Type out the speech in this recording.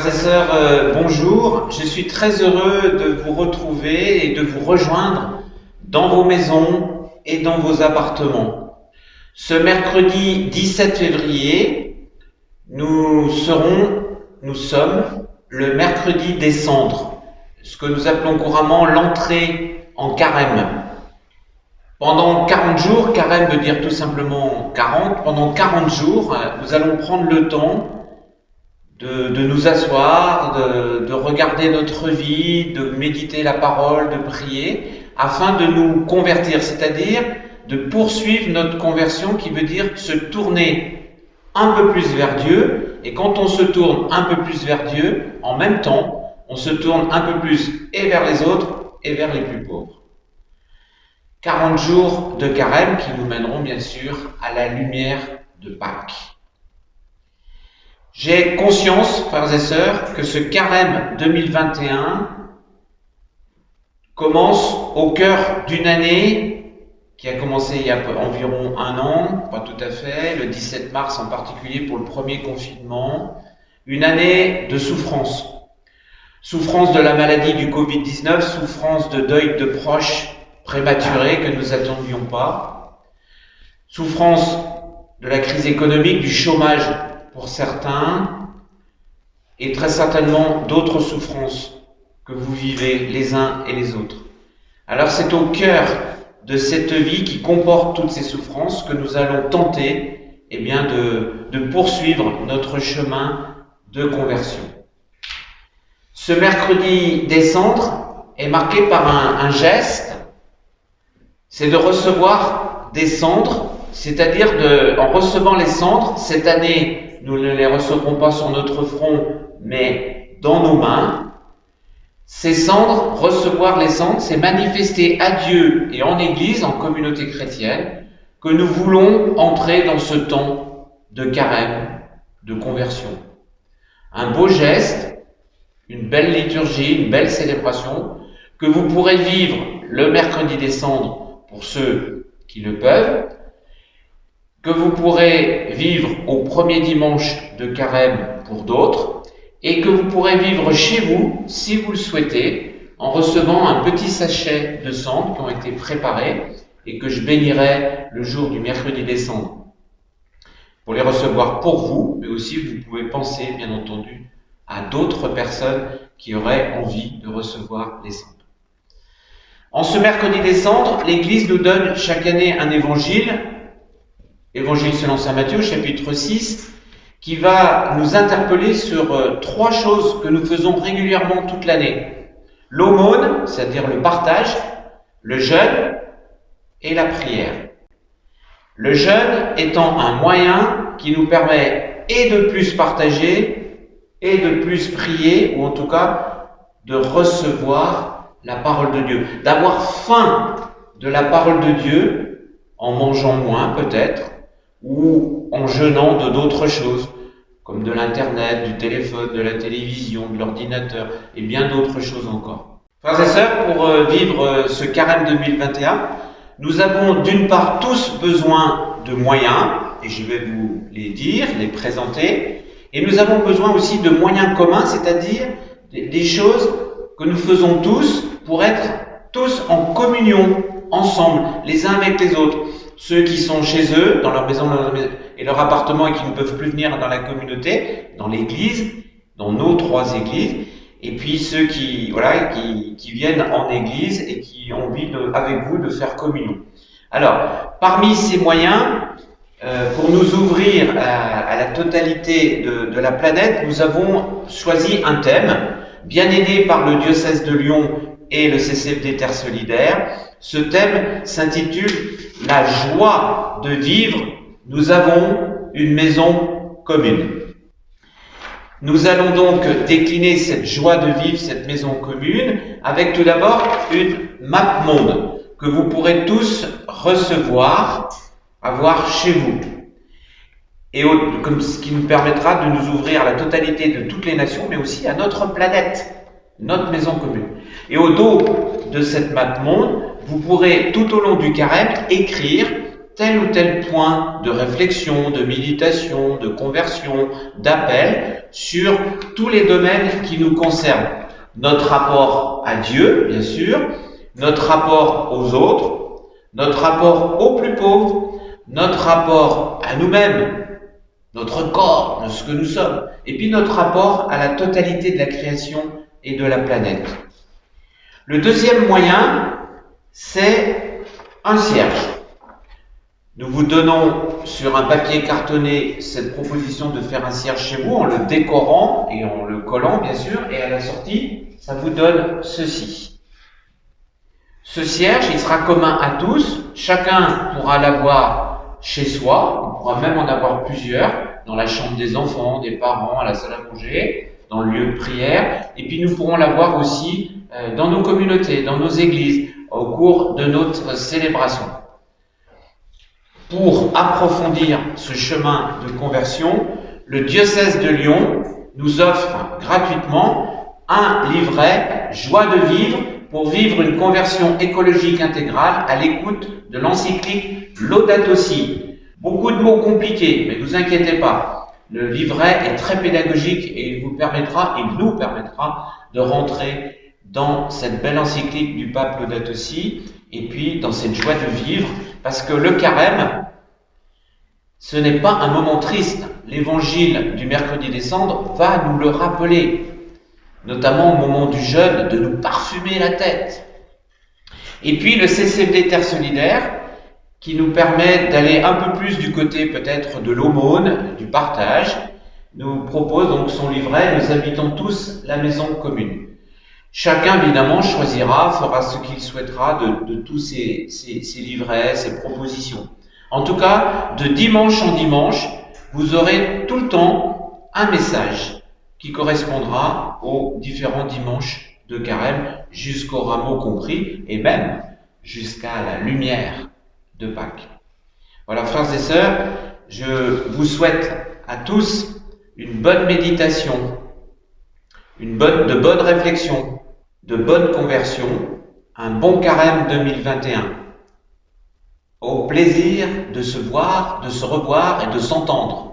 et sœurs, bonjour. Je suis très heureux de vous retrouver et de vous rejoindre dans vos maisons et dans vos appartements. Ce mercredi 17 février, nous sommes le mercredi des cendres, ce que nous appelons couramment l'entrée en carême. Pendant 40 jours, carême veut dire tout simplement 40, pendant 40 jours, nous allons prendre le temps de nous asseoir, de regarder notre vie, de méditer la parole, de prier, afin de nous convertir, c'est-à-dire de poursuivre notre conversion qui veut dire se tourner un peu plus vers Dieu. Et quand on se tourne un peu plus vers Dieu, en même temps, on se tourne un peu plus et vers les autres et vers les plus pauvres. 40 jours de carême qui nous mèneront bien sûr à la lumière de Pâques. J'ai conscience, frères et sœurs, que ce carême 2021 commence au cœur d'une année qui a commencé il y a environ un an, pas tout à fait, le 17 mars en particulier pour le premier confinement, une année de souffrance. Souffrance de la maladie du Covid-19, souffrance de deuil de proches prématurés que nous n'attendions pas, souffrance de la crise économique, du chômage pour certains, et très certainement d'autres souffrances que vous vivez les uns et les autres. Alors c'est au cœur de cette vie qui comporte toutes ces souffrances que nous allons tenter de poursuivre notre chemin de conversion. Ce mercredi des cendres est marqué par un geste, c'est de recevoir des cendres, c'est-à-dire en recevant les cendres, cette année, nous ne les recevrons pas sur notre front, mais dans nos mains. Ces cendres, recevoir les cendres, c'est manifester à Dieu et en Église, en communauté chrétienne, que nous voulons entrer dans ce temps de carême, de conversion. Un beau geste, une belle liturgie, une belle célébration, que vous pourrez vivre le mercredi des cendres pour ceux qui le peuvent, que vous pourrez vivre au premier dimanche de carême pour d'autres, et que vous pourrez vivre chez vous, si vous le souhaitez, en recevant un petit sachet de cendres qui ont été préparés et que je bénirai le jour du mercredi des cendres. Pour les recevoir pour vous, mais aussi vous pouvez penser, bien entendu, à d'autres personnes qui auraient envie de recevoir les cendres. En ce mercredi des cendres, l'Église nous donne chaque année un évangile selon saint Matthieu, chapitre 6, qui va nous interpeller sur trois choses que nous faisons régulièrement toute l'année. L'aumône, c'est-à-dire le partage, le jeûne et la prière. Le jeûne étant un moyen qui nous permet et de plus partager et de plus prier, ou en tout cas de recevoir la parole de Dieu, d'avoir faim de la parole de Dieu en mangeant moins peut-être, ou en jeûnant de d'autres choses, comme de l'internet, du téléphone, de la télévision, de l'ordinateur, et bien d'autres choses encore. Frères et sœurs, pour vivre ce carême 2021, nous avons d'une part tous besoin de moyens, et je vais vous les dire, les présenter, et nous avons besoin aussi de moyens communs, c'est-à-dire des choses que nous faisons tous pour être tous en communion, ensemble, les uns avec les autres. Ceux qui sont chez eux, dans leur maison et leur appartement et qui ne peuvent plus venir dans la communauté, dans l'église, dans nos trois églises, et puis ceux qui viennent en église et qui ont envie avec vous de faire communion. Alors, parmi ces moyens, pour nous ouvrir à la totalité de la planète, nous avons choisi un thème, bien aidé par le diocèse de Lyon et le CCFD Terre Solidaire. Ce thème s'intitule « La joie de vivre, nous avons une maison commune ». Nous allons donc décliner cette joie de vivre, cette maison commune, avec tout d'abord une map monde que vous pourrez tous recevoir, avoir chez vous. Et comme ce qui nous permettra de nous ouvrir à la totalité de toutes les nations, mais aussi à notre planète, notre maison commune. Et au dos de cette map monde, vous pourrez tout au long du carême écrire tel ou tel point de réflexion, de méditation, de conversion, d'appel sur tous les domaines qui nous concernent. Notre rapport à Dieu, bien sûr, notre rapport aux autres, notre rapport aux plus pauvres, notre rapport à nous-mêmes, notre corps, ce que nous sommes, et puis notre rapport à la totalité de la création et de la planète. Le deuxième moyen, c'est un cierge. Nous vous donnons sur un papier cartonné cette proposition de faire un cierge chez vous en le décorant et en le collant, bien sûr, et à la sortie, ça vous donne ceci. Ce cierge, il sera commun à tous, chacun pourra l'avoir chez soi, on pourra même en avoir plusieurs, dans la chambre des enfants, des parents, à la salle à manger, dans le lieu de prière, et puis nous pourrons l'avoir aussi dans nos communautés, dans nos églises, au cours de notre célébration. Pour approfondir ce chemin de conversion, le diocèse de Lyon nous offre gratuitement un livret « Joie de vivre » pour vivre une conversion écologique intégrale à l'écoute de l'encyclique Laudato Si. Beaucoup de mots compliqués, mais ne vous inquiétez pas. Le livret est très pédagogique et il nous permettra de rentrer dans cette belle encyclique du pape Laudato Si et puis dans cette joie de vivre, parce que le carême, ce n'est pas un moment triste. L'évangile du mercredi des cendres va nous le rappeler, notamment au moment du jeûne, de nous parfumer la tête. Et puis le CCFD Terre Solidaire, qui nous permet d'aller un peu plus du côté peut-être de l'aumône, du partage, nous propose donc son livret « Nous habitons tous la maison commune ». Chacun, évidemment, choisira, fera ce qu'il souhaitera de tous ces livrets, ces propositions. En tout cas, de dimanche en dimanche, vous aurez tout le temps un message qui correspondra aux différents dimanches de carême, jusqu'au rameau compris, et même jusqu'à la lumière de Pâques. Voilà, frères et sœurs, je vous souhaite à tous une bonne méditation, de bonnes réflexions, de bonnes conversions, un bon carême 2021. Au plaisir de se voir, de se revoir et de s'entendre.